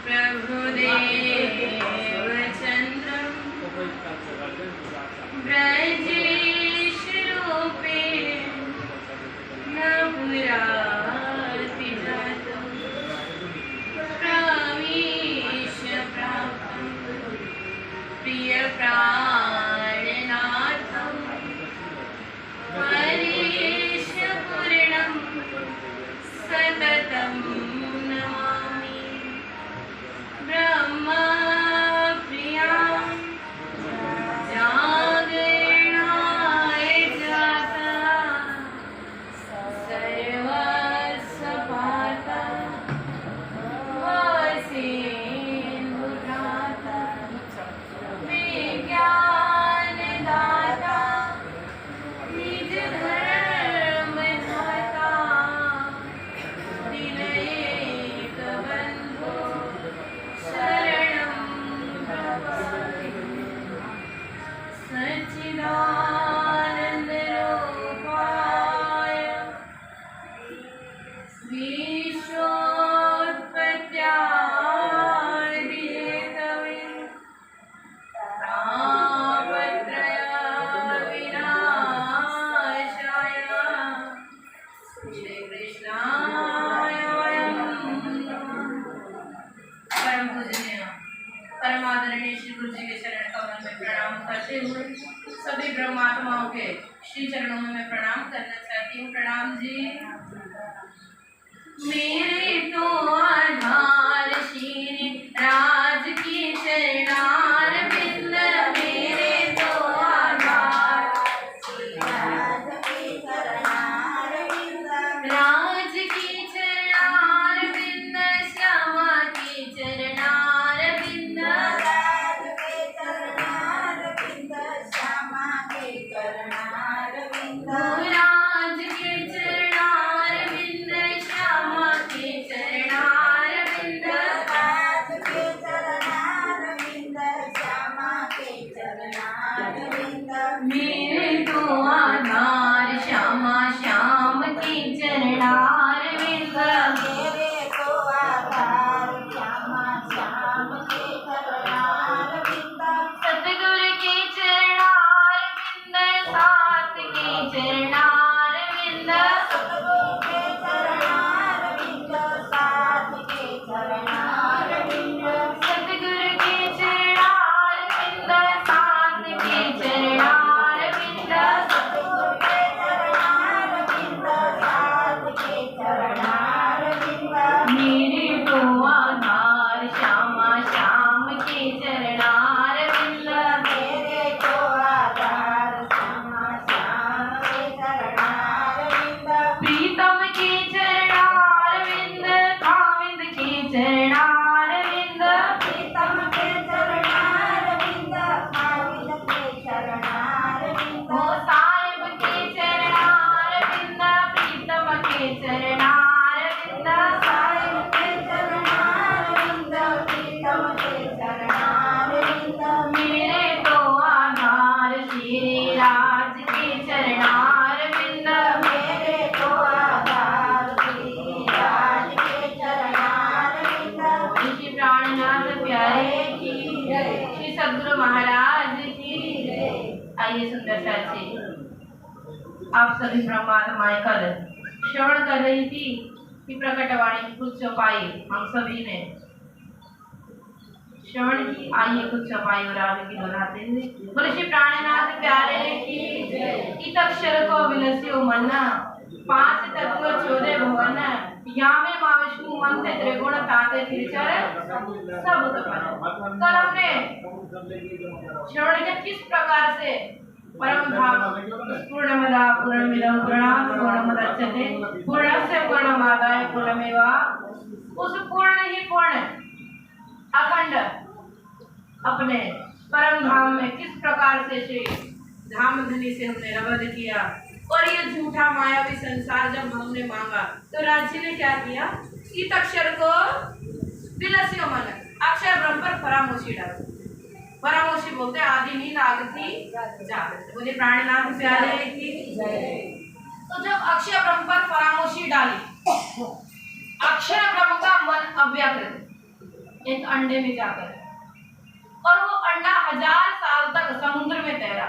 प्रभुदेवचन्द्रं ब्रजेशरूपे न पुराति जातं प्रवेश्य प्राप्तं प्रियप्राणनाथं परेशपूर्णं सततं नमामि ब्रह्मा प्रियां जागरणाय जाता सर्वस्वपाता वसेन्दुभ्राता विज्ञानदाता निजधर्मधाता दिनैकबन्धो शरणं प्रपद्ये सच्चिदानन्दरूपाय विश्वोत्पत्त्यादिहेतवे तापत्रयविनाशाय श्रीकृष्णाय वयं परम पूजनीय परम आदरणीय श्री गुरु जी के चरण कमल में प्रणाम करते हुए सभी ब्रह्मात्माओं के श्री चरणों में मैं प्रणाम करना चाहती हूँ। प्रणाम जी। मेरे तो आधार श्री राज की चरणार बिंद मेरे तो आधार राज की चरणार बिंद श्यामा की चरणार बिंद राज के चरणार बिंद श्यामा के चरणार बिंद मेरे तो आधार श्यामा श्याम के चरणार बिंद सतगुरु के चरणार बिंद सात के चरणार बिंद सतगुरु के चरणार बिंद सात के चरणार बिंद मेरे तो आधार श्यामा श्याम के चरणार बिंद प्रीतम के चरणार बिंद गोविंद के चरणार बिंद ओ साहिब के चरणार बिंद प्रीतम के चरणार बिंद मेरे तो आधार श्री राज के चरणार बिंद श्री प्राणनाथ प्यारे की श्री सद्गुरु महाराज की आइए सुंदर सा से आप सभी ब्रह्मात्माएं कल श्रवण कर रही थी कि प्रकटवाणी कुछ चौपाई हम सभी ने श्रवण की। आइए कुछ चौपाई और आगे की दोहराते हुए बोले श्री प्राणनाथ प्यारे की इतक्षर को विलस्यो मन पांच तत्व चौदह भुवन यामे मां विष्णु मंत्र त्रिगुण ताते त्रिचर सब उत्पन्न। कल हमने श्रवण किया किस प्रकार से परम धाम पूर्णमदा पूर्णमिदं पूर्णात् पूर्णमुदच्यते पूर्णस्य पूर्णमादाय पूर्णमेवा उस पूर्ण ही पूर्ण अखंड अपने परम धाम में किस प्रकार से श्री धाम धनी से हमने रवध किया। और ये झूठा मायावी संसार जब हमने मांगा तो राज्य ने क्या किया? इस अक्षर को विलस्यो मन अक्षर ब्रह्म पर परामोशी डाल। परामोशी बोलते आदि नींद आगति जागृति। मुझे प्राणनाथ प्यारे की तो जब अक्षर ब्रह्म पर परामोशी डाली, अक्षर ब्रह्म का मन अव्याकृत एक अंडे में जाकर, और वो अंडा 1000 साल तक समुद्र में तैरा,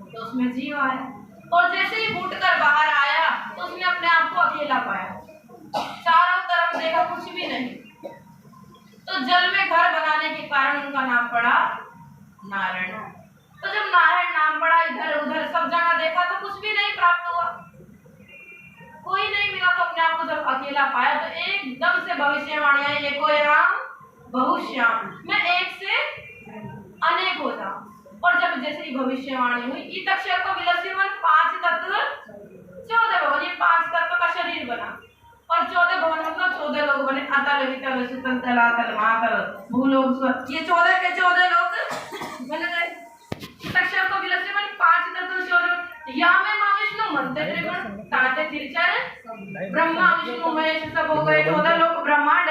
तो उसमें जीव आया, और जैसे ही फूट कर बाहर आया तो उसने अपने आप को अकेला पाया, चारों तरफ देखा कुछ भी नहीं, तो जल में घर बनाने के कारण उनका नाम पड़ा नारायण। तो जब नारायण नाम पड़ा, इधर उधर सब जगह देखा तो कुछ भी नहीं प्राप्त हुआ, कोई नहीं मिला, तो अपने आप को जब अकेला पाया तो एकदम से भविष्यवाणी आई, एको राम बहुश्याम, मैं एक से अनेक हो जाऊं। और जब जैसे ही भविष्यवाणी हुई, इत अक्षर को विलसी मन 5 तत्व 14 भवन, ये 5 तत्व का शरीर बना, और 14 भवन मतलब 14 लोग बने, अतल वितल सुतल तलातल महातल भूलोक स्वर्ग, ये 14 के 14 लोग बन गए। इत अक्षर को विलसी मन 5 तत्व 14, या में मां विष्णु मनते त्रिगुण ताते त्रिचर ब्रह्मा विष्णु महेश सब हो गए 14 लोग, ब्रह्मांड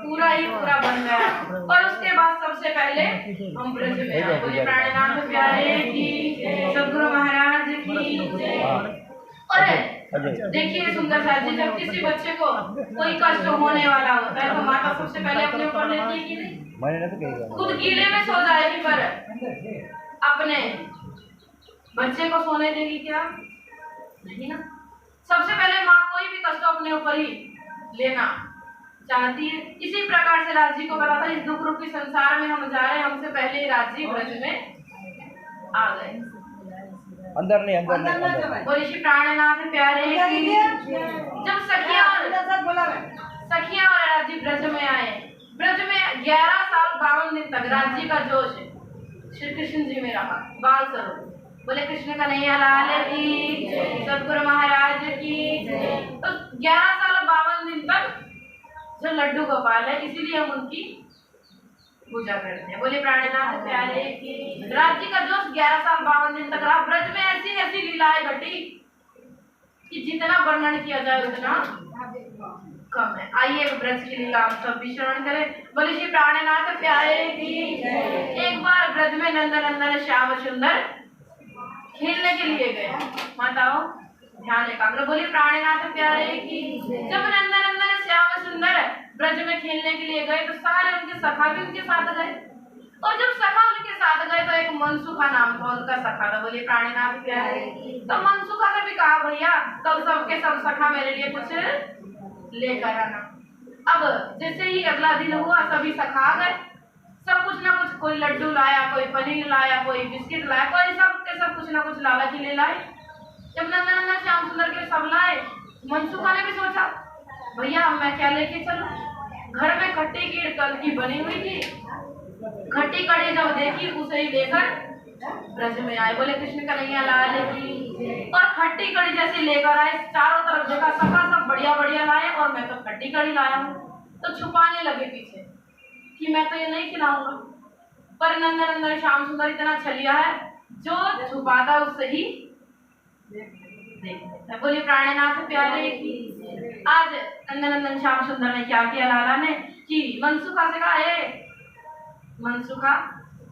पूरा ही पूरा बन गया। और उसके बाद सबसे पहले हम ब्रज में आए, बोले प्राणनाथ प्यारे की, सद्गुरु महाराज की जय। और देखिए सुंदर साथ जी, जब किसी बच्चे को कोई कष्ट होने वाला होता है तो माता सबसे पहले अपने ऊपर लेती है कि नहीं, खुद गीले में सो जाएगी पर अपने बच्चे को सोने देगी क्या? नहीं ना। सबसे पहले माँ कोई भी कष्ट अपने ऊपर ही लेना चाहती है। इसी प्रकार से राज जी को पता था इस दुख रूपी संसार में हम जा रहे हैं, हमसे पहले राज जी ब्रज में आ गए। अंदर नहीं और ऋषि प्राणनाथ प्यारे की जब सखियां और राज जी ब्रज में आए, ब्रज में 11 साल 52 दिन तक राज जी का जोश श्री कृष्ण जी में रहा, बाल स्वरूप। बोले कृष्ण कन्हैया लाल की, सद्गुरु महाराज की। तो 11 साल 52 दिन तक जो लड्डू गोपाल है, इसीलिए हम उनकी पूजा करते हैं। बोले प्राणनाथ प्यारे की। राज्य का जोश 11 साल 52 दिन तक रहा। ब्रज में ऐसी ऐसी लीलाएं घटी कि जितना वर्णन किया जाए उतना कम है। आइए ब्रज की लीला हम सब भी श्रवण करें। बोले श्री प्राणनाथ प्यारे की। एक बार ब्रज में नंदनंदन श्याम सुंदर खेलने के लिए गए। माताओं ध्यान एकाग्र। बोली प्राणनाथ प्यारे की। जब नंदनंदन श्याम सुंदर ब्रज में खेलने के लिए गए तो सारे उनके सखा भी उनके साथ गए, और जब सखा उनके साथ गए तो एक मनसुखा नाम था उनका सखा था। बोलिए प्राणनाथ प्यारे की। तो मनसुखा से भी कहा भैया कल सबके सब सखा मेरे लिए कुछ लेकर आना। अब जैसे ही अगला दिन हुआ सभी सखा आ गए, सब कुछ ना कुछ, कोई लड्डू लाया, कोई पनीर लाया, कोई बिस्किट लाया, कोई सब के सब कुछ ना कुछ लाला के ले लाए। जब नंदनंदन श्याम सुंदर के सब लाए, मनसुखा ने भी सोचा भैया मैं क्या लेके चलूं। घर में खट्टी कीड़ कल की बनी हुई थी, खट्टी कड़ी जब देखी उसे ही लेकर ब्रज में आए। बोले कृष्ण कन्हैया लाल की। और खट्टी कड़ी जैसे लेकर आए, चारों तरफ देखा सखा सब बढ़िया बढ़िया लाए और मैं तो खट्टी कड़ी लाया हूँ, तो छुपाने लगे पीछे कि मैं तो ये नहीं खिलाऊंगा। पर नंदनंदन श्याम सुंदर इतना छलिया है, जो छुपाता उससे ही देखता। बोले प्राणनाथ प्यारे की। आज नंदनंदन श्याम सुंदर ने क्या किया लाला ने कि मनसुखा से कहा, हे मनसुखा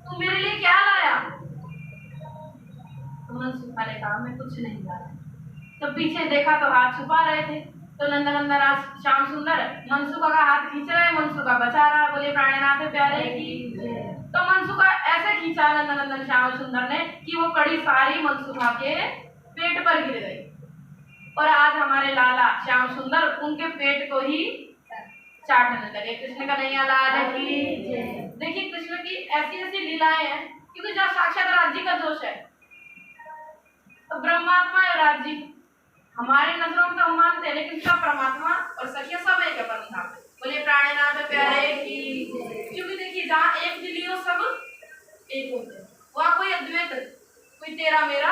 तू मेरे लिए क्या लाया? तो मनसुखा ने कहा मैं कुछ नहीं लाया। तो पीछे देखा तो हाथ छुपा रहे थे, तो नंदनंदन श्याम सुंदर मनसुखा का हाथ खींच रहे, मनसुखा बचा रहा। बोले प्राणनाथ प्यारे की। तो मनसुखा ऐसे खींचा नंदनंदन श्याम सुंदर ने कि वो कड़ी सारी मनसुखा के पेट पर गिर गई, और आज हमारे लाला श्याम सुंदर उनके पेट को ही चाटने लगे। कृष्ण कन्हैया लाल की। देखिए कृष्ण की ऐसी ऐसी लीलाएं हैं, क्योंकि जहाँ साक्षात राज्य का दोष है, तो ब्रह्मात्मा है राज्य हमारी नजरों में तो हम मानते हैं, लेकिन सब परमात्मा और सखिया सब एक है। बोले प्राणनाथ प्यारे की। क्योंकि देखिए जहाँ एक दिली हो सब एक होते हैं, वहाँ कोई अद्वैत, कोई तेरा मेरा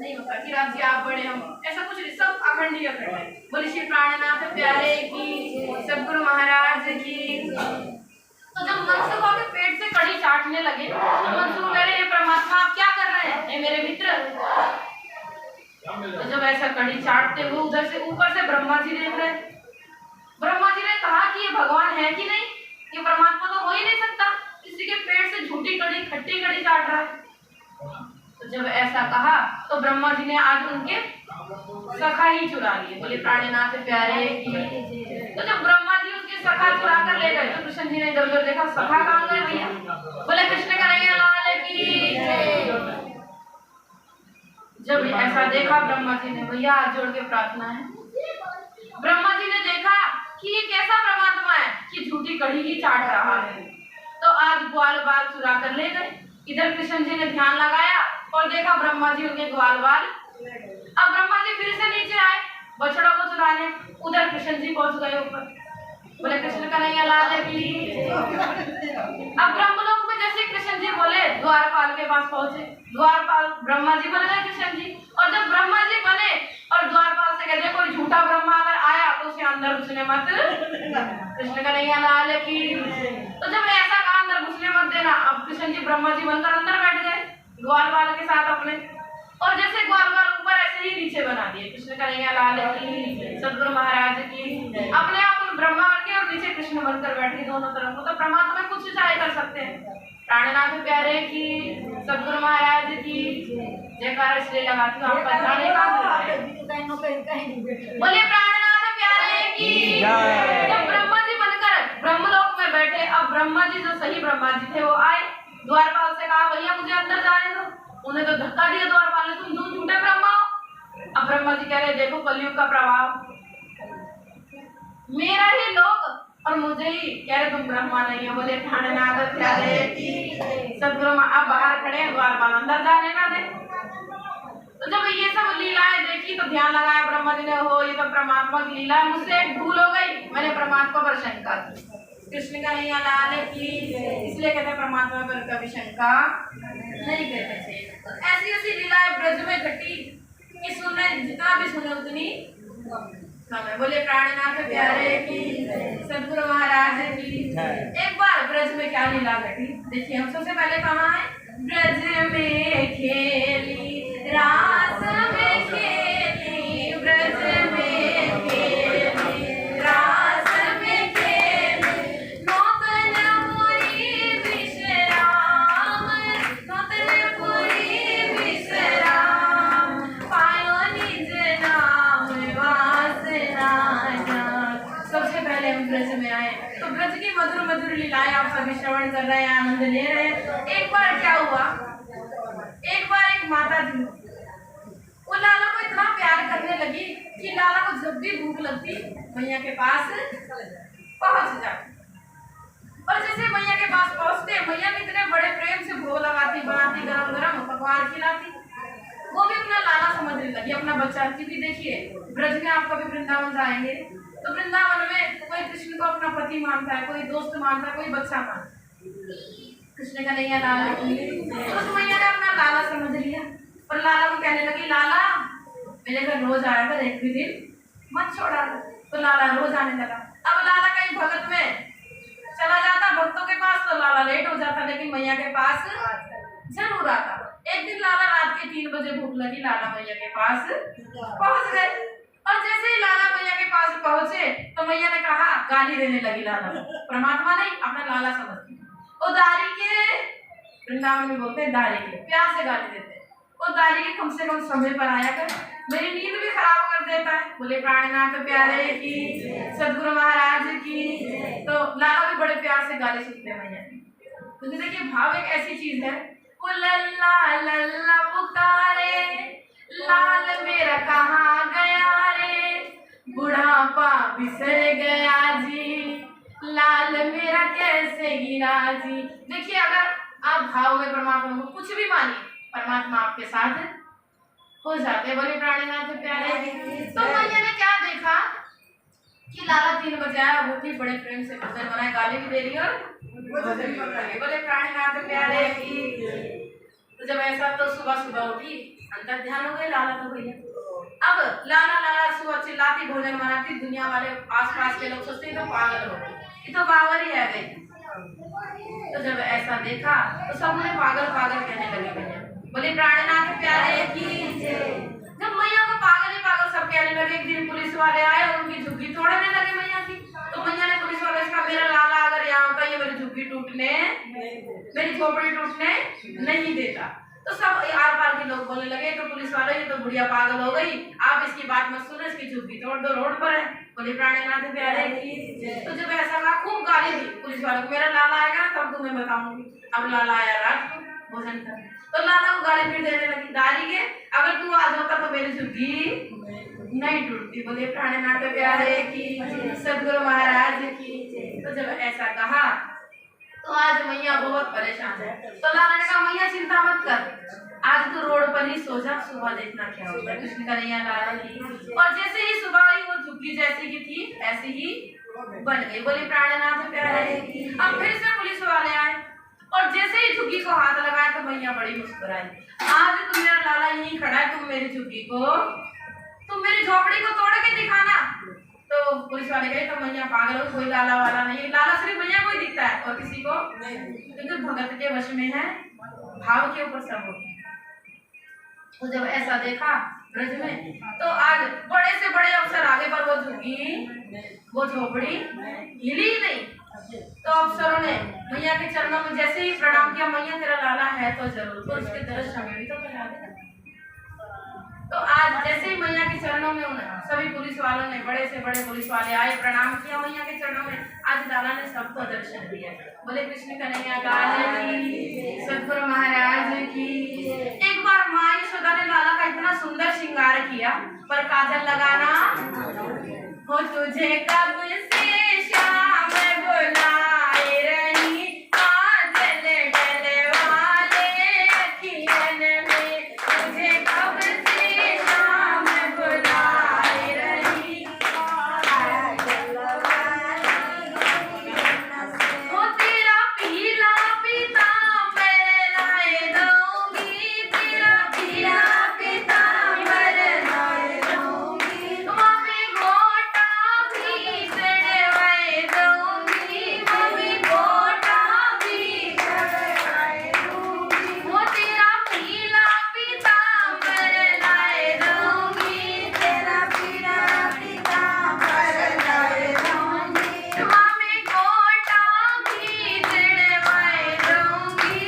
नहीं होता कि राज्य आप बड़े हम, ऐसा कुछ नहीं, सब अखंड अखंड है। बोले श्री प्राणनाथ प्यारे की, सद्गुरु महाराज की। तो जब मनसुखा के पेट से कड़ी चाटने लगे तो मनसुखा कह रहे ये परमात्मा आप क्या कर रहे हैं, ये मेरे मित्र। तो जब ऐसा कड़ी चाटते हुए उधर से ऊपर से ब्रह्मा जी देख रहे। ब्रह्मा जी ने कहा कि ये भगवान है कि नहीं, ये परमात्मा तो हो ही नहीं सकता, किसी के पेट से झूठी कड़ी खट्टी कड़ी चाट रहा है। तो जब ऐसा कहा तो ब्रह्मा जी ने आज उनके सखा ही चुरा लिए। बोले प्राणनाथ प्यारे की। तो जब ब्रह्मा जी उसके सखा चुरा कर ले गए तो कृष्ण जी ने इधर उधर देखा, सखा कहाँ गए भैया? बोले कृष्ण कन्हैया लाल की जय। जब ऐसा देखा ब्रह्मा जी ने, भैया हाथ जोड़ के प्रार्थना है, ब्रह्मा जी ने देखा कि ये कैसा परमात्मा है कि झूठी कढ़ी ही चाट रहा है, तो आज ग्वाल बाल चुरा कर ले गए। इधर कृष्ण जी ने ध्यान लगाया और देखा ब्रह्मा जी उनके ग्वाल बाल। अब ब्रह्मा जी फिर से नीचे आए बछड़ों को चुराने, उधर कृष्ण जी पहुंच गए ऊपर। बोले कृष्ण कन्हैया लाल की। अब ब्रह्मलोक में जैसे कृष्ण जी बोले, द्वारपाल के पास पहुंचे। द्वारपाल ब्रह्मा जी बन गए कृष्ण जी, और जब ब्रह्मा जी बने और द्वारपाल से कहते कोई झूठा ब्रह्मा अगर आया तो उसे अंदर घुसने मत, कृष्ण कन्हैया लाल की। तो जब ऐसा कहा अंदर घुसने मत देना, अब कृष्ण जी ब्रह्मा जी बनकर अंदर बैठ गए ग्वालवाल के साथ अपने, और जैसे ग्वालवाल ऊपर ऐसे ही नीचे बना दिए। कृष्ण कन्हैया लाल की, सद्गुरु महाराज की। अपने आप ब्रह्मा बन के और नीचे कृष्ण बनकर बैठे दोनों तरफ को, तो परमात्मा कुछ चाहे कर सकते हैं। प्राणनाथ प्यारे की, सद्गुरु महाराज की जयकार इसलिए लगाती हूँ आपका ध्यान बोले प्राणनाथ प्यारे की। जब ब्रह्मा जी बनकर ब्रह्मलोक में बैठे, अब ब्रह्मा जी जो सही ब्रह्मा जी थे वो आए, द्वारपाल से कहा भैया मुझे अंदर जाने दो। उन्हें तो धक्का दिया द्वारपाल ने, तुम दो झूठे ब्रह्मा हो। अब ब्रह्मा जी कह रहे देखो कलयुग का प्रभाव, मेरा ही लोग और मुझे ही कह रहे तुम ब्रह्मा नहीं हो। बोले प्राणनाथ प्यारे की, सद्गुरु अब बाहर खड़े हैं, द्वारपाल अंदर जाने ना दे। तो जब ये सब लीलाएं देखी तो ध्यान लगाया ब्रह्मा जी ने, हो ये तो परमात्मा की लीला, मुझसे एक भूल हो गई, मैंने परमात्मा पर शंका की। कृष्ण कन्हैया लाल की, इसलिए कहते हैं परमात्मा पर कभी शंका नहीं करनी चाहिए। तो ऐसी ऐसी लीलाएं ब्रज में घटी कि सुने जितना भी सुने उतनी कम है। बोले प्राणनाथ प्यारे की, सद्गुरु महाराज की। एक बार ब्रज में क्या लीला घटी देखिए, हम सबसे पहले कहाँ है, ब्रज में खेली रास में खेली, ब्रज में खेली रास में खेली, नौतनपुरी विश्राम, नौतनपुरी विश्राम, पायो निज नाम वासना जान। सबसे पहले हम ब्रज में आए तो ब्रज की मधुर मधुर लीलाएं आप सभी श्रवण कर रहे हैं, आनंद ले रहे हैं। एक बार क्या हुआ, एक बार एक माता थी, वो लाला को इतना प्यार करने लगी कि लाला को जब भी भूख लगती मैया के पास पहुंच जाती, और जैसे मैया के पास पहुंचते मैया इतने बड़े प्रेम से भोग लगाती, बनाती, गरम गरम पकवान खिलाती। वो भी अपना लाला समझने लगी, अपना बच्चा। क्योंकि देखिए ब्रज में आप कभी वृंदावन जाएंगे तो वृंदावन में कोई कृष्ण को अपना पति मानता है, कोई दोस्त मानता है, कोई बच्चा मानता है। कृष्ण कन्हैया लाल की, तो उस मैया ने अपना लाला समझ लिया और लाला को कहने लगी लाला मेरे घर रोज आया कर, एक भी दिन मत छोड़ा। तो लाला रोज आने लगा। अब लाला कहीं भगत में चला जाता भक्तों के पास तो लाला लेट हो जाता, लेकिन मैया के पास जरूर आता। एक दिन लाला रात के 3 बजे भूख लगी, लाला मैया के पास पहुंच गए, और जैसे ही लाला मैया के पास पहुंचे तो मैया ने कहा, गाली देने लगी लाला, परमात्मा नहीं अपना लाला समझती, ओ दारी के, वृंदावन में बोलते हैं दारी के, प्यार से गाली देते हैं, ओ दारी के कम से कम समय पर आया कर, मेरी नींद भी खराब कर देता है। बोले प्राणनाथ प्यारे की, सद्गुरु महाराज की। तो लाला भी बड़े प्यार से गाली सुनते हैं मैया की। तो देखिए भाव एक ऐसी चीज है, वो लल्ला लल्ला पुकारे, लाल मेरा कहाँ गया रे, बुढ़ापा बिसर गया जी, लाल मेरा कैसे गिरा जी। देखिए अगर आप भाव में परमात्मा को कुछ भी मानिए, परमात्मा आपके साथ हो जाते। बोले प्राणनाथ प्यारे। तो मैया ने क्या देखा कि लाला 3 बजे आया, बहुत ही बड़े प्रेम से भजन बनाए, गाली भी दे रही और बोले प्राणनाथ प्यारे की। तो जब ऐसा तो सुबह सुबह उठी, अंतर ध्यान हो गए लाला तो भैया। अब लाला लाला सुबह चिल्लाती, भोजन बनाती, दुनिया वाले आसपास के लोग सोचते तो पागल हो गई, ये तो बावर ही आ गई। तो जब ऐसा देखा तो सब उन्हें पागल पागल कहने लगे भैया। बोले प्राणनाथ प्यारे की। जब मैया को पागल ही पागल सब कहने लगे, एक दिन पुलिस वाले आए और उनकी झुग्गी तोड़ने लगे मैया की। तो मैया ने पुलिस वाले से कहा, मेरा लाला अगर यहाँ होता ये मेरी झुग्गी टूटने, मेरी झोपड़ी टूटने नहीं देता। तो सब आर पार के लोग बोलने लगे, तो पुलिस वाले ये तो बुढ़िया पागल हो गई, आप इसकी बात मत सुनो, इसकी झुग्गी तोड़ दो, रोड पर है। बोले प्राणनाथ प्यारे की। तो जब ऐसा कहा खूब गाली दी पुलिस वाले को, मेरा लाला आएगा ना तब तुम्हें बताऊंगी। अब लाला आया रात को भोजन कर, तो लाला को गाली फिर देने लगी, दारी के अगर तू आज होता तो मेरी झुग्गी नहीं टूटती। बोले प्राणनाथ प्यारे की, सदगुरु महाराज की। तो जब ऐसा कहा तो आज मैया बहुत परेशान है। तो लाला ने कहा मैया चिंता मत कर, आज तो रोड पर ही सो जा, सुबह देखना क्या होता है। कृष्ण कन्हैया लाल की। और जैसे ही सुबह हुई वो झुग्गी जैसी की थी ऐसे ही बन गई। बोले प्राणनाथ प्यारे। अब फिर से पुलिस वाले आए और जैसे ही झुग्गी को हाथ लगाया तो मैया बड़ी मुस्कुराई। आज तो मेरा लाला यहीं खड़ा है, तुम मेरी झुग्गी को, तुम मेरी झोपड़ी को तोड़ के दिखाना। तो पुलिस वाले गए तो मैया पागल हो, कोई लाला वाला नहीं, लाला सिर्फ मैया को ही दिखता है और किसी को नहीं, क्योंकि भगत के वश में है, भाव के ऊपर सब होता है। तो जब ऐसा देखा ब्रज में तो आज बड़े से बड़े अफसर आगे पर वो झुकी, वो झोपड़ी हिली नहीं। तो अफसरों ने मैया के चरणों में जैसे ही प्रणाम किया, मैया तेरा लाला है तो जरूर, तो उसके दर्श हमें भी तो करा दे। तो आज जैसे ही मैया के चरणों में सभी पुलिस वालों ने, बड़े से बड़े पुलिस वाले आए, प्रणाम किया मैया के चरणों में। आज लाला ने सबको दर्शन दिया। बोले कृष्ण कन्हैया लाल की, सदगुरु महाराज की। एक बार माँ यशोदा ने लाला का इतना सुंदर श्रृंगार किया, पर काजल लगाना हो तुझे कब से शाम बुलाए रही, काजल डलवाले अखियन में, तुझे कब से शाम बुलाए रही, हो तेरा पीला पीतांबर लाए दूंगी, तेरा पीला पीतांबर लाए दूंगी, मम्मी गोटा भी चढ़वाए दूंगी, मम्मी गोटा भी चढ़वाए दूंगी, हो तेरा पीला पीतांबर लाए दूंगी, तेरा पीला पीतांबर लाए दूंगी, मम्मी गोटा भी चढ़वाए दूंगी,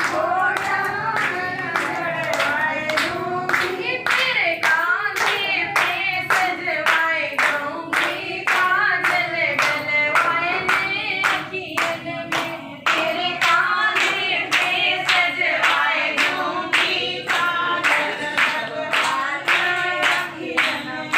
गोटा चढ़वाए दूंगी, तेरे कांधे पे सजवाए दूंगी, काजल डलवाए अखियन में, तेरे कांधे पे सजवाए दूंगी, काजल डलवाए अखियन में,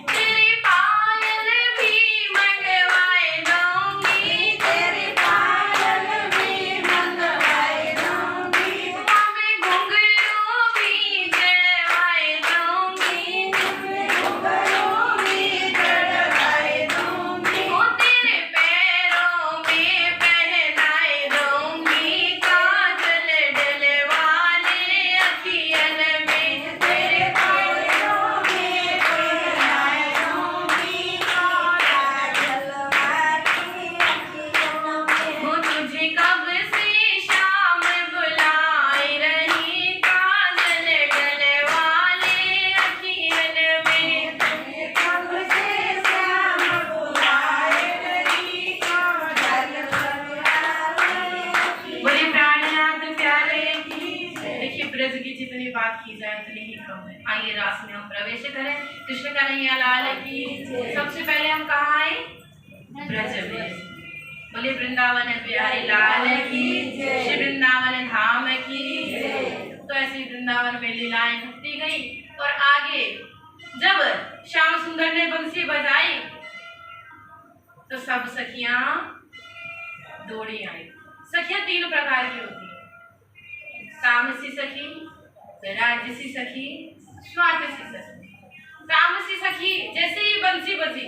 तेरी पायल भी मंगवाए दूंगी, तेरी पायल भी मंगवाए दूंगी, मम्मी घुंघरू भी चढ़वाए दूंगी, घुंघरू भी चढ़वाए दूंगी, हो तेरे पैरों में पहनाए दूंगी, काजल डलवाले अखियन में, तेरे पैरों में पहनाए दूंगी, काजल डलवाले अखियन में, हो तुझे कब से शाम बुलाए रही, काजल डलवाले अखियन में, तुझे कब से शाम बुलाए रही, काजल डलवाले। बोले प्राणनाथ प्यारे की। देखिए ब्रज की जितनी बात की जाए उतनी ही कम है। आइए रास में हम प्रवेश करें। कृष्ण कन्हैया लाल की। सबसे पहले हम कहाँ आए? ब्रज में। बोले वृंदावन प्यारे लाल की, श्री वृंदावन धाम की। तो ऐसी वृंदावन में लीलाएं घटती गई और आगे जब श्याम सुंदर ने बंसी बजाई तो सब सखियां दौड़ी आई। सखियां तीन प्रकार की होती है, तामसी सखी, राजसी सखी, स्वार्थसी सखी। तामसी सखी जैसे ही बंसी बजी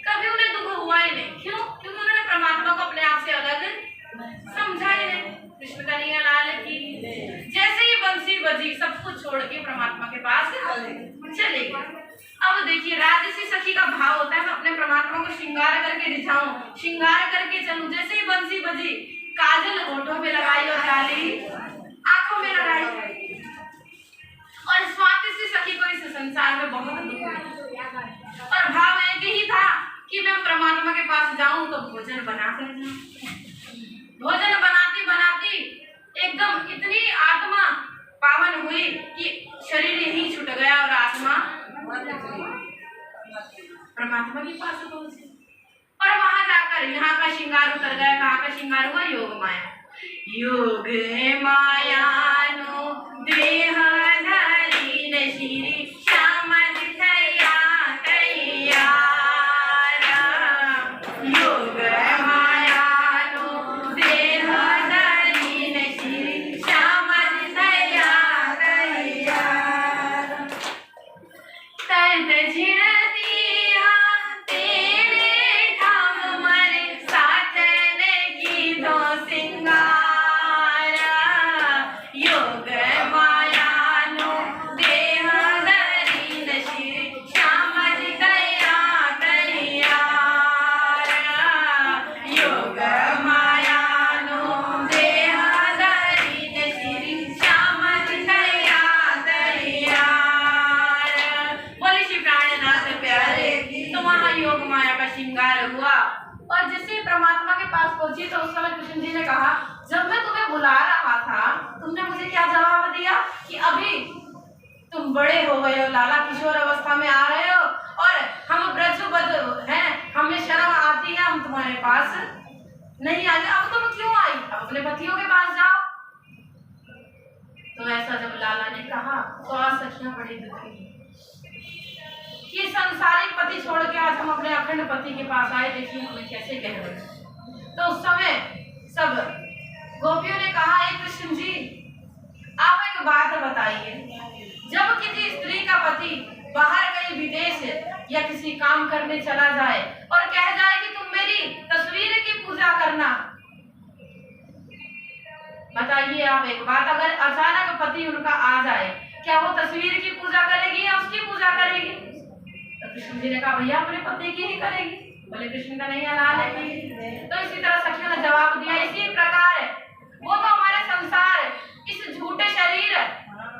कभी उन्हें दुख हुआ ही नहीं। क्यों? क्योंकि उन्होंने परमात्मा को अपने आप से अलग समझा ही नहीं। कृष्ण कन्हैया लाल की। जैसे ही बंसी बजी सब कुछ छोड़ के परमात्मा के पास चले गए। अब देखिए राजसी सखी का भाव होता है मैं अपने परमात्मा को श्रृंगार करके रिझाऊं, श्रृंगार करके चलूं। जैसे ही बंसी बजी काजल होठों पे लगाई और डाली आंखों में लगाई। और स्वार्थसी सखी को इस संसार में बहुत दुख मिला और भाव एक ही था कि मैं परमात्मा के पास जाऊं तो भोजन बना कर जाऊं। भोजन बनाती बनाती एकदम इतनी आत्मा पावन हुई कि शरीर ही छूट गया और आत्मा परमात्मा के पास श्रृंगार हुआ योग माया। योग माया नो देह धरी न श्री श्याम दिखया कैया। योग माया नो देह धरी न श्री श्याम दिखया कैया। तत झिड़तिया तेरे ठाम मरे साथन की दो सिंगार। योग माया नो देह धरी न श्री श्याम दिखया कैया। योग माया नो देह धरी न श्री श्याम दिखया कैया। बोले श्री प्राणनाथ प्यारे, तो वहाँ योग माया का श्रृंगार हुआ। और जैसे परमात्मा के पास पहुंची तो उस समय कृष्ण जी ने कहा, जब मैं तुम्हें बुला रहा था तुमने मुझे क्या जवाब दिया कि अभी तुम बड़े हो गए हो, लाला किशोर अवस्था में आ रहे हो और हम ब्रजबद्ध हैं, हमें शर्म आती है, हम तुम्हारे पास नहीं आए। अब तुम क्यों आई? अब अपने पतियों के पास जाओ। तो ऐसा जब लाला ने कहा तो आज सखियां बड़ी दुखी कि संसारिक पति छोड़ के आज हम अपने अखंड पति के पास आए, देखिए हमें कैसे कह रहे हैं। तो उस समय सब गोपियों ने कहा, हे कृष्ण जी आप एक बात बताइए, जब किसी स्त्री का पति बाहर कहीं विदेश या किसी काम करने चला जाए और कह जाए कि तुम मेरी तस्वीर की पूजा करना, बताइए आप एक बात, अगर अचानक पति उनका आ जाए क्या वो तस्वीर की पूजा करेगी या उसकी पूजा करेगी? तो कृष्ण जी ने कहा, भैया अपने पति की ही करेगी। बोले कृष्ण का नहीं हलाल है कि। तो इसी तरह सखियों ने जवाब दिया, इसी प्रकार वो तो हमारे संसार इस झूठे शरीर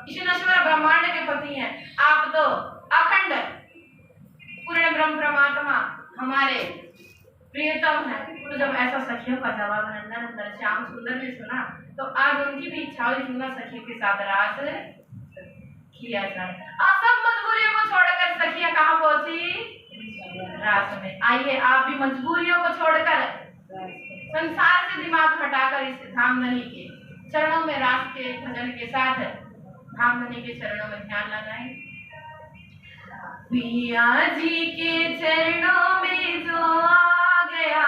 इस नश्वर ब्रह्मांड के पति हैं, आप तो अखंड पूर्ण ब्रह्म परमात्मा हमारे प्रियतम है। तो जब ऐसा सखियों का जवाब नंदन श्याम सुंदर ने सुना तो आज उनकी भी इच्छा हुई सुंदर सखियों के साथ रास किया जाए। अब सब मजबूरियों को छोड़कर सखियां कहाँ पहुंची? रास में। आइए आप भी मजबूरियों को छोड़कर संसार से दिमाग हटाकर इस धामधनी के चरणों में रास के भजन के साथ धामधनी के चरणों में ध्यान लगाएं। पिया जी के चरणों में जो आ गया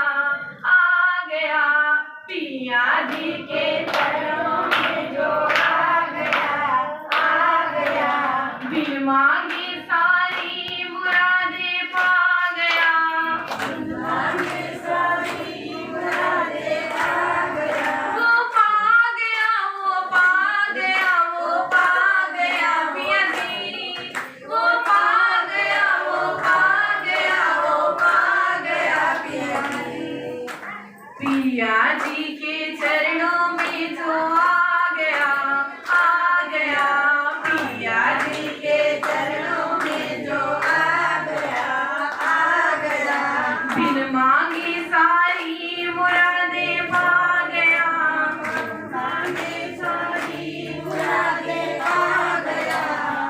पिया जी के चरणों में जो आ गया बिन मांगे सारी मुरादें पा गया। वो पा गया पिया जी, वो पा गया पिया जी। पिया जी के चरणों में जो आ गया पिया जी के चरणों में जो आ गया बिन मांगे सारी मुरादें पा गया।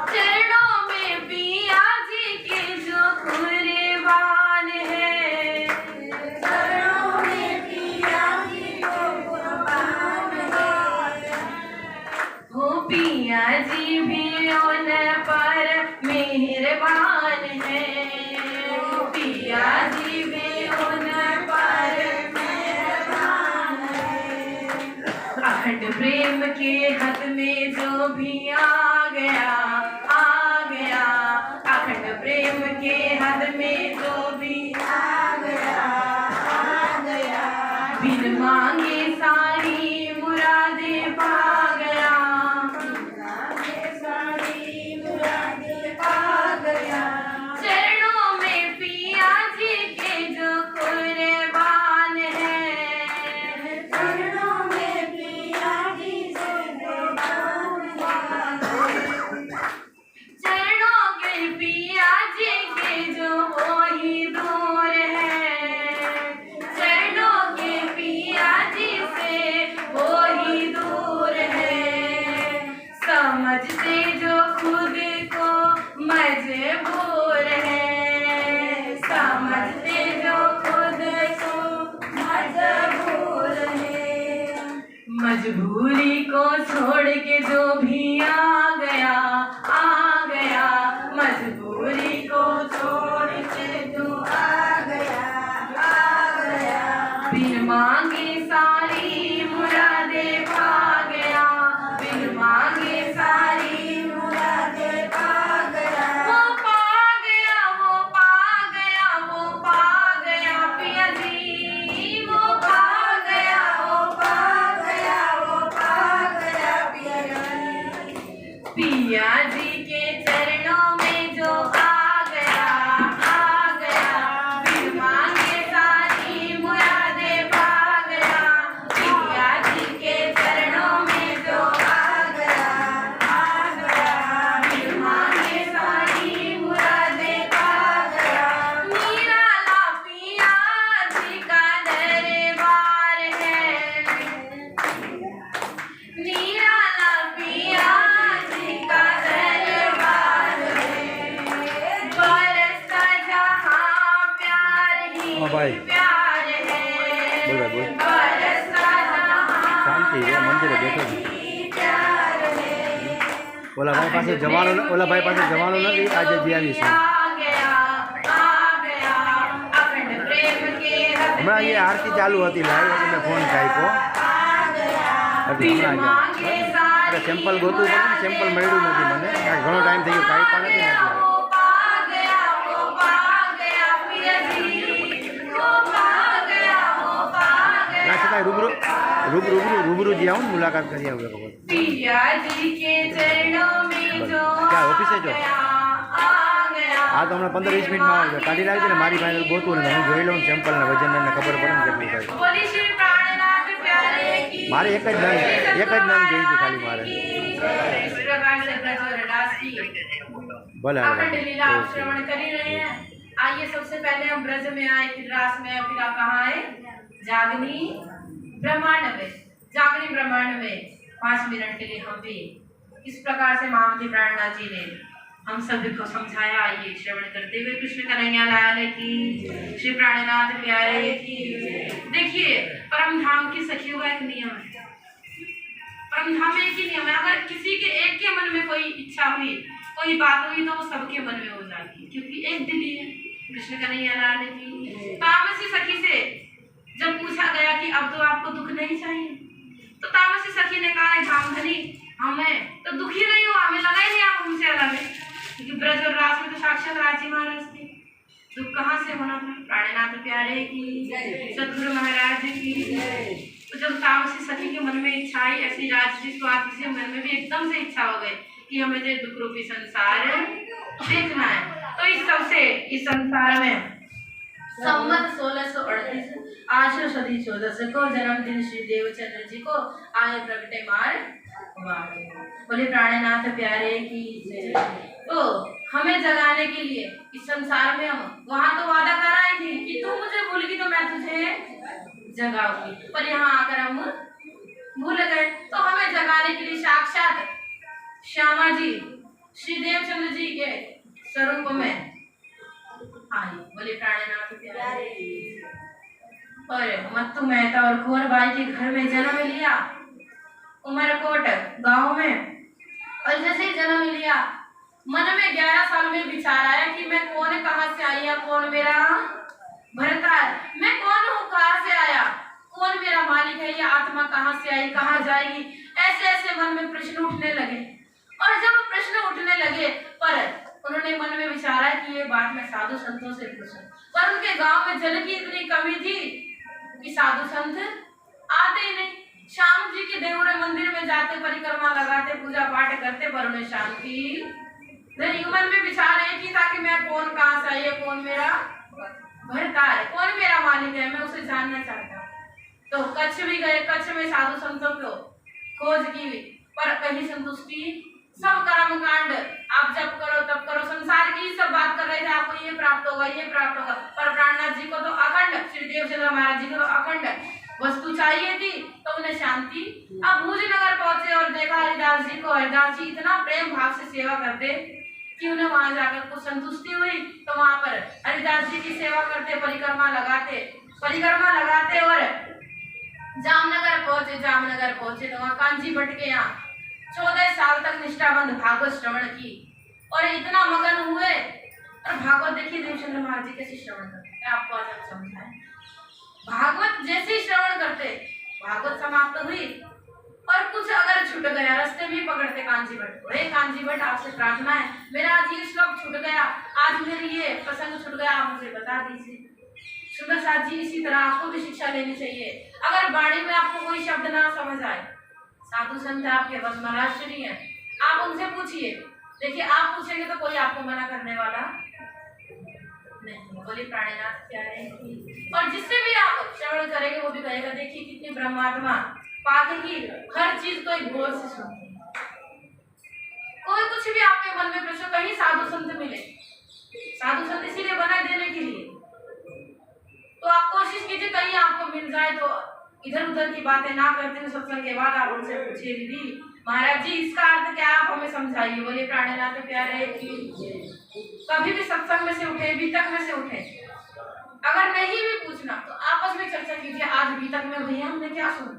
चरणों में पिया जी के जो कुर्बान है, वो पिया जी भी उन पर मेहरबान है। पिया जी भी उन पर मेहरबान है। अखंड प्रेम के हाथ में जो भी आ गया अखंड प्रेम के हाथ में जो भी आ गया बिन मांगे सारी मुरादें पा गया। चरणों में पिया जी के जो कुर्बान है, चरणों में पिया जी के चरणों के पिया जी के जो हो ही दूर है, चरणों के पिया जी से मजबूरी को छोड़ के जो भी आ गया, मजबूरी को छोड़ के जो आ गया, बिन मांगे सारी मुरादें पा गया, बिन मांगे सारी मुरादें पा गया। वो पा गया, वो पा गया, वो पा गया पिया जी, वो पा गया, वो पा गया, वो पा गया पिया जी। पिया जी के चरणों में जो आ गया, बिन मांगे सारी मुरादें पा गया। पिया जी के चरणों में जो आ गया, बिन मांगे सारी मुरादें पा गया। निराला पिया जी का दरबार है, निराला पिया जी का दरबार है। बरसता जहाँ प्यार ही हाँ भाई। प्यार है, बोल भाई, बोल। बरसता जहाँ शांति है, मंदिर है, बैठो। ही प्यार है। ઓલા ભાઈ પાસે જવાનું નથી, આજે જઈ આવીશું। હમણાં એ આરતી ચાલુ હતી લાઈવ એટલે મેં ફોન કાપ્યો એટલે હમણાં જ અરે સેમ્પલ ગોતવું પડે ને, સેમ્પલ મળ્યું નથી મને, ઘણો ટાઈમ થઈ ગયો, કાપ્યા નથી ને એટલે ના છતાંય રૂબરૂ જે આવું ને મુલાકાત કરી આવું ખબર पिया जी के चरणों में जो क्या ऑफिस है जो? आ હા તો હમણાં 15-20 મિનિટમાં આવજો, કાઢી લાવજો ને, મારી પાસે ગોતું ને હું જોઈ લઉં સેમ્પલ ને વજન ને ખબર પડે ને કેટલું થાય। बोली श्री प्राणनाथ प्यारे की મારે એક જ નંગ જોઈ હતી ખાલી મારે। इस प्रकार से ब्रज और रस की ભલે अखंड लीला आप श्रवण कर ही रहे हैं। आइए सबसे पहले हम ब्रज में आए, फिर रास में, फिर आप कहाँ आए? जागनी ब्रह्मांड में। जागनी ब्रह्मांड में 5 मिनट के लिए हम भी इस प्रकार से महामती प्राणनाथ जी ने हम सभी को समझाया। आइए श्रवण करते हुए कृष्ण कन्हैया लाल की, श्री प्राणनाथ प्यारे की। देखिए परम धाम की सखियों का एक नियम है, परम धाम में एक ही नियम है, अगर किसी के एक के मन में कोई इच्छा हुई, कोई बात हुई तो वो सबके मन में हो जाती है, क्योंकि एक दिली है। कृष्ण कन्हैया लाल की तामसी सखी से जब पूछा गया कि अब तो आपको दुख नहीं चाहिए, तो तामसी सखी ने कहा धामधनी हमें तो दुखी नहीं हुआ, हमें लगा ही नहीं आप हमसे अलग है, क्योंकि ब्रज और रास में तो साक्षात राजी महाराज थे, दुख कहाँ से होना था। प्राणनाथ प्यारे की, सतगुरु महाराज की। तो जब तामसी सखी के मन में इच्छा आई, ऐसी राजसी स्वाति से मन में भी एकदम से इच्छा हो गई कि हमें तो दुख रूपी संसार देखना है। तो इस सबसे इस संसार में संवत 1638 आश्र सदी 14 को जन्मदिन श्री देवचंद्र जी को आए प्रगटे मार बोले प्राणनाथ प्यारे की। तो हमें जगाने के लिए इस संसार में हम वहां तो वादा कर आई थी कि तू मुझे भूल गई तो मैं तुझे जगाऊंगी, पर यहाँ आकर हम भूल गए। तो हमें जगाने के लिए साक्षात श्यामा जी श्री देवचंद्र जी के स्वरूप में आई। बोले प्राणनाथ प्यारे। और मत्तू मेहता और कुंवर बाई के घर में जन्म लिया, उमरकोट गांव में। और जैसे ही जन्म लिया, मन में 11 साल में विचार आया कि मैं कौन, कहाँ से आई है, कौन मेरा भरता है, मैं कौन हूँ, कहाँ से आया, कौन मेरा मालिक है, ये आत्मा कहाँ से आई, कहाँ जाएगी। ऐसे ऐसे मन में प्रश्न उठने लगे। और जब प्रश्न उठने लगे, पर उन्होंने मन में विचारा कि ये बात मैं साधु संतों से पूछूं, पर उनके गांव में जल की इतनी कमी थी कि साधु संत आते ही नहीं। श्याम जी के देवरे मंदिर में जाते, परिक्रमा लगाते, पूजा पाठ करते, पर उन्हें शांति नहीं। मन में विचार एक ही था कि मैं कौन, कहाँ से आई है, कौन मेरा भरता है, कौन मेरा मालिक है, मैं उसे जानना चाहता हूँ। तो कच्छ भी गए, कच्छ में साधु संतों को खोज की, पर कहीं संतुष्टि। सब कर्म कांड आप जब करो तब करो, संसार की सब बात कर रहे थे, आपको ये प्राप्त होगा, ये प्राप्त होगा, पर प्राणनाथ जी को तो अखंड, श्री देवचंद्र महाराज जी को तो अखंड वस्तु चाहिए थी। तो उन्हें शांति। अब भूज नगर पहुंचे और देखा हरिदास जी को। हरिदास जी इतना प्रेम भाव से सेवा करते कि उन्हें वहां जाकर कुछ संतुष्टि हुई। तो वहां पर हरिदास जी की सेवा करते, परिक्रमा लगाते और जामनगर पहुंचे, जामनगर पहुंचे तो वहाँ कांजी भट्ट के यहाँ 14 साल तक निष्ठाबंध भागवत श्रवण की और इतना मगन हुए। और भागवत देखिए देवचंद्र महाराज जी कैसे श्रवण करते हैं, आपको आज हम समझाएं। भागवत जैसे ही श्रवण करते, भागवत समाप्त हुई और कुछ अगर छूट गया, रास्ते में पकड़ते कांजी भट्ट को, हे कांजी भट्ट आपसे प्रार्थना है, मेरा आज ये श्लोक छूट गया, आज मेरी ये प्रसंग छूट गया, आप मुझे बता दीजिए। सुंदर साथ जी इसी तरह आपको भी शिक्षा लेनी चाहिए। अगर वाणी में आपको कोई शब्द ना समझ आए, साधु संत आपके बस महाराष्ट्री हैं, आप उनसे पूछिए। देखिए आप पूछेंगे तो कोई आपको मना करने वाला नहीं। बोले प्राणीनाथ क्या है। और जिससे भी आप श्रवण करेंगे वो भी कहेगा देखिए कितनी ब्रह्मात्मा पाके की हर चीज को एक गौर से सुनती है। कोई कुछ भी आपके मन में प्रश्न, कहीं साधु संत मिले, साधु संत इसीलिए बनाए देने के लिए, तो आप कोशिश कीजिए कहीं आपको मिल जाए तो इधर उधर की बातें ना करते हुए सत्संग के बाद आप उनसे पूछिए दीदी महाराज जी इसका अर्थ क्या, आप हमें समझाइए। बोले प्राणनाथ प्यारे की कभी भी सत्संग में से उठे, बीतक में से उठे, अगर नहीं भी पूछना तो आपस में चर्चा कीजिए, आज बीतक में भैया हमने क्या सुना।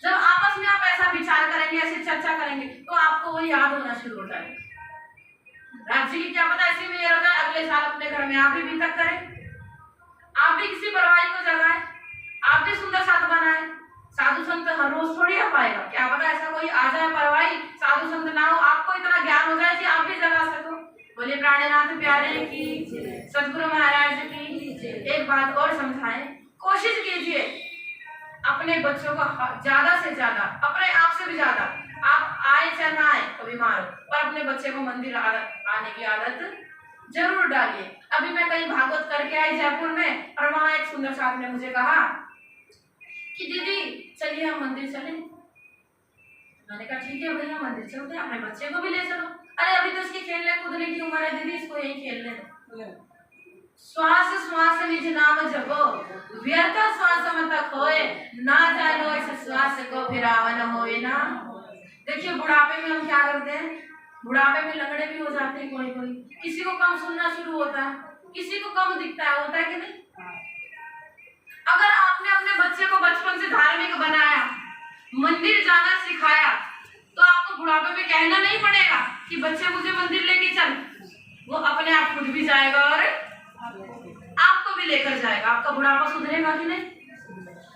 जब आपस में आप ऐसा विचार करेंगे, ऐसी चर्चा करेंगे तो आपको वो याद होना शुरू हो जाएगा। राज्य की क्या पता ऐसी में ये होगा अगले साल अपने घर में आप भी बीतक करें, आप भी किसी परवाही को जगाएं, आप भी सुंदर साथ बनाए। साधु संत हर रोज थोड़ी आ पाएगा, क्या पता ऐसा कोई आ जाए परवाही साधु संत ना हो, आपको इतना ज्ञान हो जाए कि आप भी जगा सको। बोले प्राणनाथ प्यारे की, सदगुरु महाराज की। एक बात और समझाएं, कोशिश कीजिए अपने बच्चों को ज्यादा से ज्यादा, अपने आप से भी ज्यादा, आप आए चाहे ना आए तो बीमार हो, पर अपने बच्चे को मंदिर आने की आदत जरूर डालिए। अभी मैं कहीं भागवत करके आई जयपुर में और वहां एक सुंदर साथ ने मुझे कहा कि दीदी चलिए हम मंदिर चलें। मैंने कहा ठीक है भैया मंदिर चलते हैं, अपने बच्चे को भी ले चलो। अरे अभी तो इसकी खेलने कूदने की उम्र है दीदी, इसको यही खेलने दो। श्वास श्वास निज नाम जपो, व्यर्थ श्वास मत खोए, ना जानो इस श्वास को फिरावन होए ना। देखिए बुढ़ापे में हम क्या करते हैं, बुढ़ापे में लंगड़े भी हो जाते हैं कोई कोई, किसी को कम सुनना शुरू होता है, किसी को कम दिखता है, होता है कि नहीं। अगर आपने अपने बच्चे को बचपन से धार्मिक बनाया, मंदिर जाना सिखाया, तो आपको बुढ़ापे में कहना नहीं पड़ेगा कि बच्चे मुझे मंदिर लेके चल, वो अपने आप खुद भी जाएगा और आपको भी लेकर जाएगा। आपका बुढ़ापा सुधरेगा कि नहीं।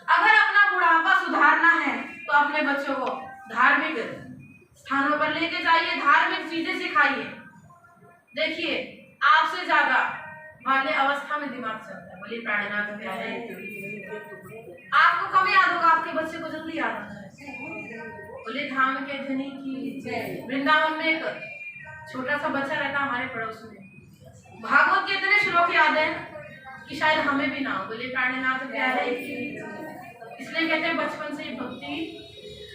अगर अपना बुढ़ापा सुधारना है तो अपने बच्चों को धार्मिक स्थानों पर लेके जाइए, धार्मिक चीजें सिखाइए। देखिए आपसे ज्यादा बाल्य अवस्था में दिमाग चलता है। बोलिए प्राणनाथ प्यारे, आपको कम याद होगा, आपके बच्चे को जल्दी याद आता है। बोले धाम के धनी की। वृंदावन में एक छोटा सा बच्चा रहता हमारे पड़ोस में, भागवत के इतने श्लोक याद है कि शायद हमें भी ना हो। बोले प्राणनाथ प्यारे, इसलिए कहते हैं बचपन से ही भक्ति।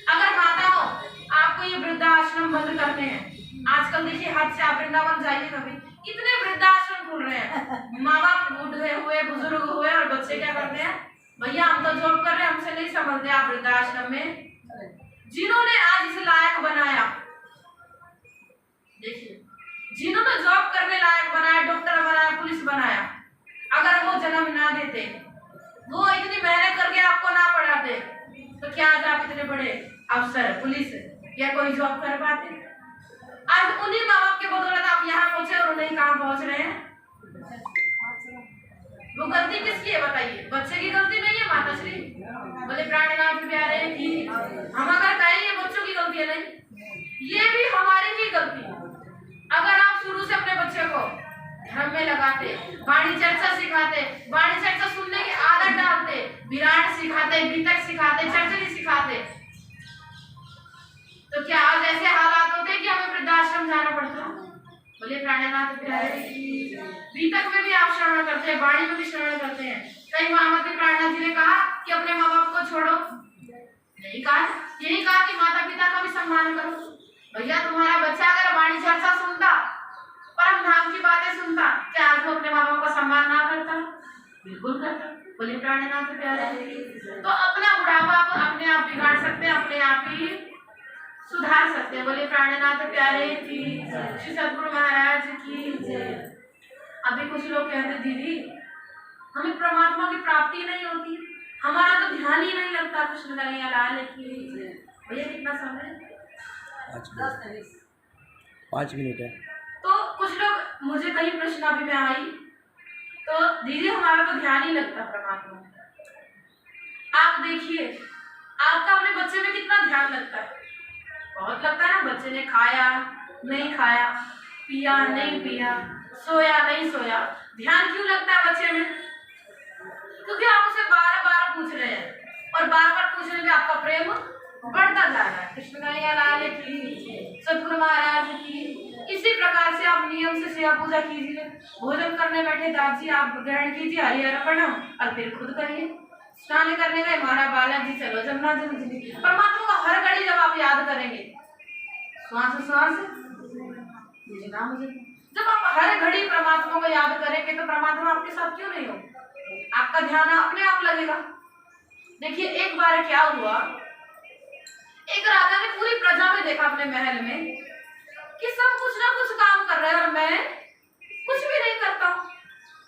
अगर माताओं आपको ये वृद्धाश्रम बंद करने हैं, आजकल देखिए हाथ से आप वृंदावन जाइए कभी, इतने वृद्धाश्रम खुल रहे हैं, माँ बाप बूढ़े हुए बुजुर्ग हुए और बच्चे क्या करते हैं, भैया हम तो जॉब कर रहे हैं, हमसे नहीं समझते आप वृद्धाश्रम में। जिन्होंने आज इस लायक बनाया, देखिए जिन्होंने जॉब करने लायक बनाया, डॉक्टर बनाया, पुलिस बनाया, अगर वो जन्म ना देते, वो इतनी मेहनत करके आपको ना पढ़ाते, तो क्या आज आप इतने बड़े अफसर, पुलिस या कोई जॉब कर पाते। आज उन्हीं माँ बाप के बदौलत आप यहाँ पहुंचे और उन्हें कहाँ पहुंच रहे हैं। वो गलती किसकी है बताइए, बच्चे की गलती नहीं है माता श्री। बोले प्राणनाथ प्यारे की, हम अगर कहें ये बच्चों की गलती है, नहीं, ये भी हमारी ही गलती है। अगर आप शुरू से अपने बच्चे को धर्म में लगाते, वाणी चर्चा सिखाते, वाणी चर्चा सुनने की आदत डालते, विराट सिखाते, बीतक सिखाते, चर्चा सिखाते, तो क्या आज ऐसे हालात होते कि हमें वृद्धाश्रम जाना पड़ता। बोले प्राणनाथ प्यारे, बीतक में भी आप श्रवण करते हैं, वाणी में भी श्रवण करते हैं। कई महामती प्राणनाथ जी ने कहा कि अपने माँ बाप को छोड़ो, नहीं कहा, यही कहा कि माता पिता का भी सम्मान करो। भैया तुम्हारा बच्चा अगर वाणी चर्चा सुनता, परम धाम की बातें सुनता, क्या आज वो अपने माँ बाप का सम्मान ना करता? बिल्कुल करता। बोले प्राणनाथ प्यारे, तो अपना बुढ़ापा आप अपने आप बिगाड़ सकते हैं, अपने आप ही सुधार सकते हैं। बोले प्राणनाथ प्यारे की, श्री सदगुरु महाराज की। अभी कुछ लोग कहते दीदी हमें परमात्मा की प्राप्ति नहीं होती, हमारा तो ध्यान ही नहीं लगता कृष्ण कन्हैया लाल की। भैया कितना समय? 5 मिनट है। तो कुछ लोग, मुझे कई प्रश्न अभी में आई, तो दीदी हमारा तो ध्यान ही लगता परमात्मा में। आप देखिए आपका अपने बच्चे में कितना ध्यान लगता है। बहुत लगता है ना, बच्चे ने खाया नहीं खाया, पिया नहीं पिया, सोया नहीं सोया, ध्यान क्यों लगता है बच्चे में? क्योंकि आप उसे बार बार पूछ रहे हैं और बार बार पूछने में आपका प्रेम बढ़ता जा रहा है। कृष्ण कन्हैया लाल की, सतगुरु महाराज की। इसी प्रकार से आप नियम से सेवा पूजा कीजिए। भोजन करने बैठे दादी आप ग्रहण कीजिए हरि अर्पण और फिर खुद करिए। स्नान करने गए हमारा बालाजी चलो जमुना जी। परमात्मा को हर घड़ी जब आप याद करेंगे, श्वास श्वास मुझे ना मुझे, जब आप हर घड़ी परमात्मा को याद करेंगे तो परमात्मा आपके साथ क्यों नहीं हो? आपका ध्यान अपने आप लगेगा। देखिए एक बार क्या हुआ, एक राजा ने पूरी प्रजा में देखा अपने महल में कि सब कुछ ना कुछ काम कर रहे हैं और मैं कुछ भी नहीं करता हूँ।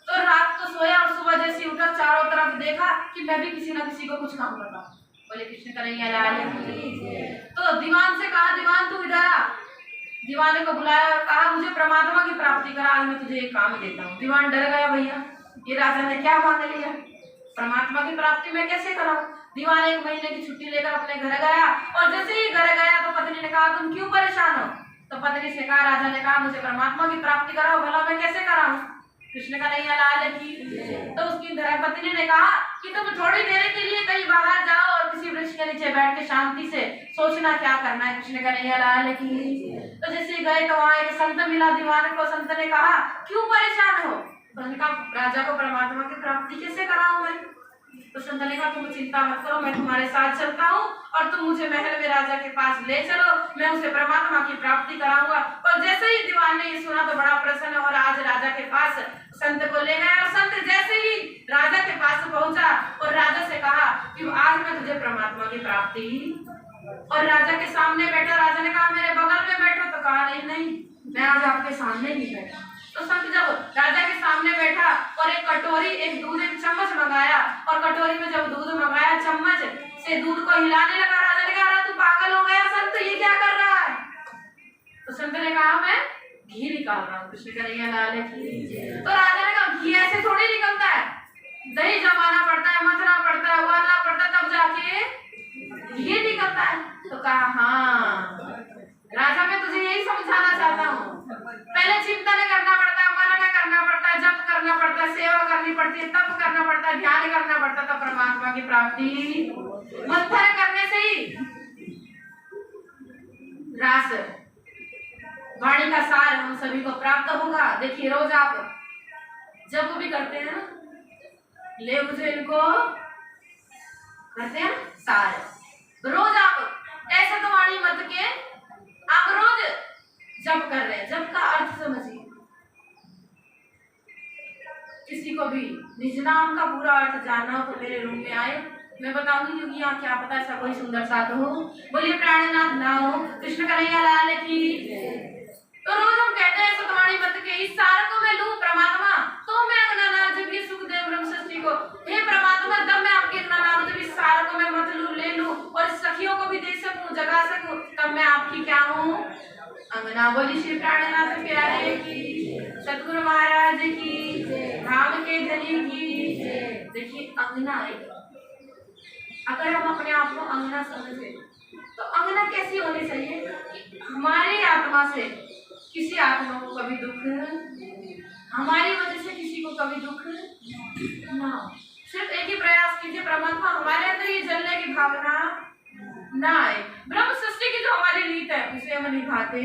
तो रात को सोया और सुबह जैसे उठा चारों तरफ देखा कि मैं भी किसी ना किसी को कुछ काम करता हूँ। बोले कृष्ण कन्हैया लाल की। तो दीवान से कहा, दीवान तू इधर आ। दीवाने को बुलाया और कहा मुझे परमात्मा की प्राप्ति करा, आज मैं तुझे एक काम देता हूँ। दीवान डर गया, भैया ये राजा ने क्या मांग लिया, परमात्मा की प्राप्ति मैं कैसे कराऊं? दीवान 1 महीने की छुट्टी लेकर अपने घर गया और जैसे ही घर गया तो पत्नी ने कहा तुम क्यों परेशान हो? तो पत्नी से कहा, राजा ने कहा मुझे परमात्मा की प्राप्ति कराओ, भला मैं कैसे कराऊं? कृष्ण कन्हैया लाल की। तो उसकी पत्नी ने कहा कि तुम थोड़ी देर के लिए कहीं बाहर जाओ और किसी वृक्ष के नीचे बैठ के शांति से सोचना क्या करना है। कृष्ण कन्हैया लाल की। तो जैसे गए तो वहां एक संत मिला दीवान को। संत ने कहा क्यों परेशान हो? तो उन्होंने कहा राजा को परमात्मा की प्राप्ति कैसे कराऊं मैं? तो संत ने कहा तुम चिंता मत करो, मैं तुम्हारे साथ चलता हूँ और तुम मुझे महल में राजा के पास ले चलो, मैं उसे परमात्मा की प्राप्ति कराऊंगा। और जैसे ही दीवान ने ये सुना तो बड़ा प्रसन्न और आज राजा के पास संत को ले गया। और संत जैसे ही राजा के पास पहुंचा और राजा से कहा कि आज मैं तुझे परमात्मा की प्राप्ति, और राजा के सामने बैठा। राजा ने कहा मेरे बगल में बैठो, तो कहा नहीं नहीं मैं आज आपके सामने नहीं बैठा। तो संत जब राजा के सामने बैठा और एक कटोरी, एक दूध, एक चम्मच मंगाया और कटोरी में जब दूध मंगाया चम्मच से दूध को हिलाने लगा। राजा ने कहा तू पागल हो गया संत, ये क्या कर रहा है? तो संत ने कहा मैं घी निकाल रहा हूँ। कृष्ण कन्हैया लाल की। तो राजा ने कहा घी ऐसे थोड़ी निकलता है, दही जमाना पड़ता है, मथना पड़ता है, उबालना पड़ता है, तब जाके घी निकलता है। तो कहा हाँ राजा मैं तुझे यही समझाना चाहता हूँ, पहले चिंतन करना पड़ता है, मनन करना पड़ता है, जप करना पड़ता है, सेवा करनी पड़ती है, तप करना पड़ता है, ध्यान करना पड़ता है, तो परमात्मा की प्राप्ति मंथन करने से ही रास वाणी का सार हम सभी को प्राप्त होगा। देखिए रोज आप जब भी करते हैं ना, ले मुझे इनको करते हैं सार, रोज आप ऐसा तो वाणी मत के आप रोज जप कर रहे हैं। जप का अर्थ समझिए, किसी को भी निज नाम का पूरा अर्थ जानना हो तो मेरे रूम में आए, मैं बताऊंगी, क्योंकि यहाँ क्या पता ऐसा कोई सुंदर साथ हो। बोलिए प्राणनाथ ना हो। कृष्ण कन्हैया लाल की। तो रोज हम कहते हैं सतवाणी मत के इस सार को मैं लूं परमात्मा, तो मैं अग्नानाथ जब ये सुखदेव ब्रह्मषष्ठी को, हे परमात्मा तब मैं आपके अग्नानाथ जब इस सार को मैं मत लूं, ले लूं और सखियों को भी दे सकूं, जगा सकूं, तब मैं आपकी क्या हूँ? अंगना। बोली श्री प्राणनाथ प्यारे की, सतगुरु महाराज की, धाम के धनी की। देखिए अंगना है, अगर हम अपने आप को अंगना समझे तो अंगना कैसी होनी चाहिए कि हमारी आत्मा से किसी आत्मा को कभी दुख, हमारी वजह से किसी को कभी दुख ना हो। सिर्फ एक ही प्रयास कीजिए परमात्मा हमारे अंदर ये जलने की भावना ना आए। ब्रह्म सृष्टि की जो हमारी रीत है उसे हम निभाते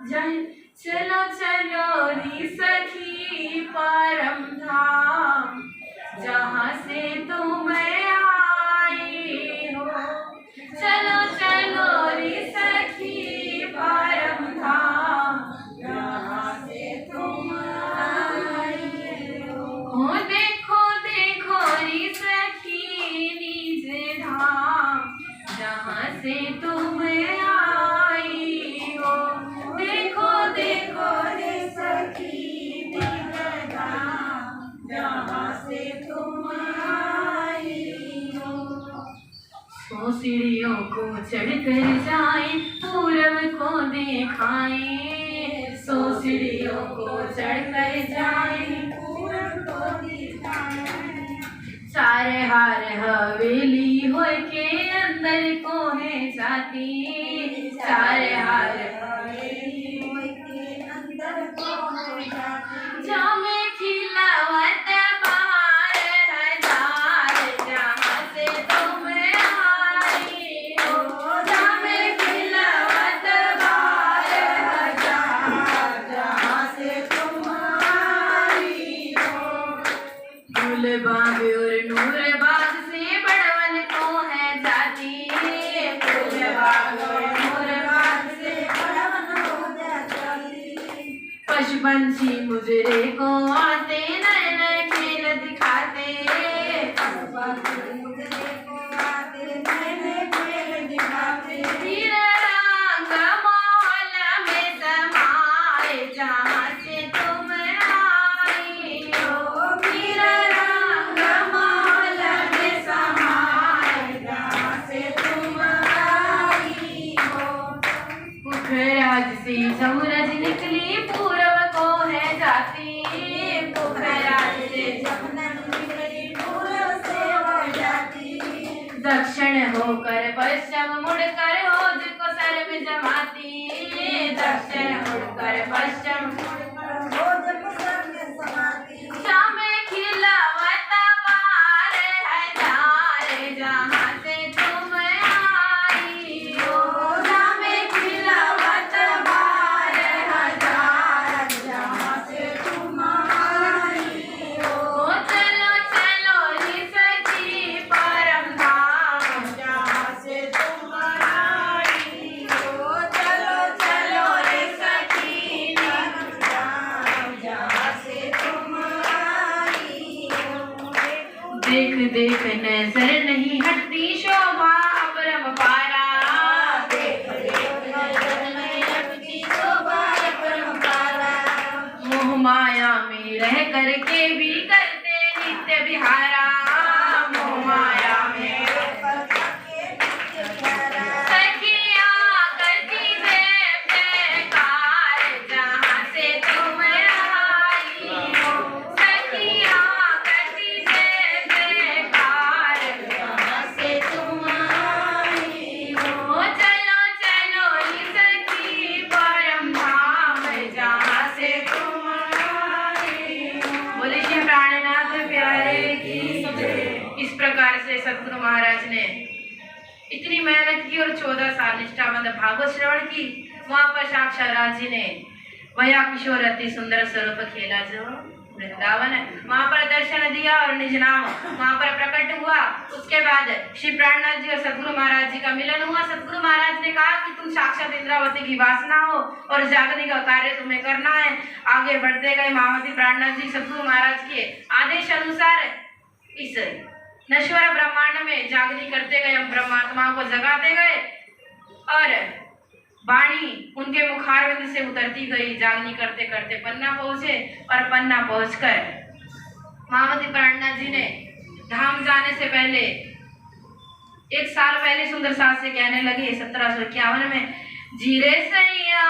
जाए। चलो चलो री सखी परम धाम, जहाँ से तुम आई हो। चलो चलो री सखी परम धाम, जहाँ से तुम आई हो। देखो देखो री सखी निज धाम, जहाँ से तुम आई हो। देखो देखो रे सखी निज धाम, जहाँ से तुम आई सो सीढ़ियों को चढ़ कर जाए पूरब को दिखाए, सो सीढ़ियों को चढ़ कर जाए पूरब को दिखाए। चार हार हवेली हो के अंदर को है जाती, चार हार हवेली हो के अंदर को है जाती। जामे खिलावत बाहर हजार जहाँ से तुम आई हो, जामे खिलावत बाहर हजार जहाँ से तुम आई हो। फूल बाग और नूर बाग से बड़वन को है जाती, फूल बाग और नूर बाग से बड़वन को है जाती। पशु पंछी मुजरे को आते नए नए खेल दिखाते, पशु पंछी मुजरे को आते नए नए खेल दिखाते। हीरे रंग मौल में समाए जहाँ से तुम आई हो, हीरे रंग मौल में समाए जहाँ से तुम आई हो। पुखराज से जमुरज निकली पूरब को है जाती, पुखराज से जमुरज निकली पूरब से हो जाती। दक्षिण होकर पश्चिम मुड़कर होद को सर में जमाती, दक्षिण मुड़कर पश्चिम मुड़कर होद को सर में जमाती। जामे खिलावत बाहर हजार जहाँ से तुम आई हो, जामे खिलावत बाहर हजार जहाँ से तुम आई हो। चलो चलो रे सखी परम धाम जहाँ से तुम आई हो, चलो चलो रे सखी परम धाम जहाँ से तुम आई हो। देख देख नजर नहीं हटती शोभा परम पारा, देख देख नजर नहीं हटती शोभा परम पारा। मोह माया में रह करके भी करते नित्य विहारा, मोह माया में रह करके नित्य विहारा। सखियाँ करती जयकार जहाँ से तुम आई हो, सखियाँ करती जयकार जहाँ से तुम आई हो। चलो चलो रे सखी परम धाम जहाँ से तुम आई हो। बोले श्री प्राणनाथ प्यारे की। इस प्रकार से सतगुरु महाराज ने इतनी मेहनत की और 14 साल निष्ठाबंध भागवत श्रवण की। वहां पर साक्षात राज जी ने भया किशोर अति सुंदर स्वरूप खेला जो वृंदावन है, वहां पर दर्शन दिया और निज नाम वहां पर प्रकट हुआ। उसके बाद श्री प्राणनाथ जी और सतगुरु महाराज जी का मिलन हुआ। सतगुरु महाराज ने कहा कि तुम साक्षात इंद्रावती की वासना हो और जागने का कार्य तुम्हें करना है। आगे बढ़ते गए महामती प्राणनाथ जी सतगुरु महाराज के आदेश अनुसार इस नश्वर ब्रह्मांड में जागनी करते गए, हम ब्रह्मात्मा को जगाते गए और वाणी उनके मुखारविंद से उतरती गई। जागनी करते करते पन्ना पहुंचे और पन्ना पहुंचकर महामती प्राणनाथ जी ने धाम जाने से पहले 1 साल पहले सुंदर सास से कहने लगे 1751 में, जीरे सैया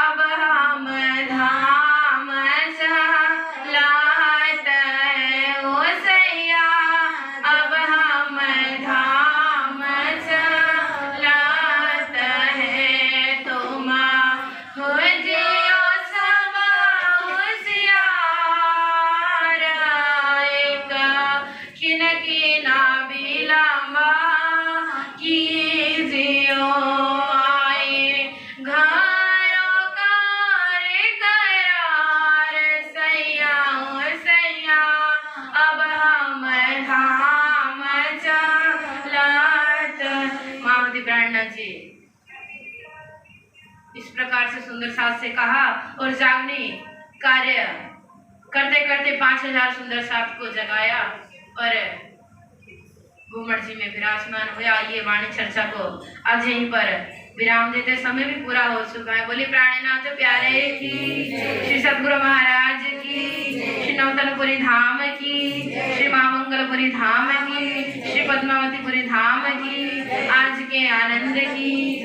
अब हम धाम चलात ओ सैया अब हम धाम चलात है, तुम हो जियो सब होशियार एक किन किना बिलम्बा कीजियो आए घरों कार करार सैया सैया अब हम धाम चलात। महामती प्राणनाथ जी इस प्रकार से सुंदर सास से कहा और जागनी कार्य करते करते 5000 सुंदर सास को जगाया और घूमट जी में विराजमान हुआ। ये वाणी चर्चा को आज यहीं पर विराम देते, समय भी पूरा हो चुका है। बोली प्राणनाथ प्यारे की, श्री सतगुरु महाराज की, श्री नवतनपुरी धाम की, श्री महामंगलपुरी धाम की, श्री पद्मावतीपुरी धाम की। के आनंद की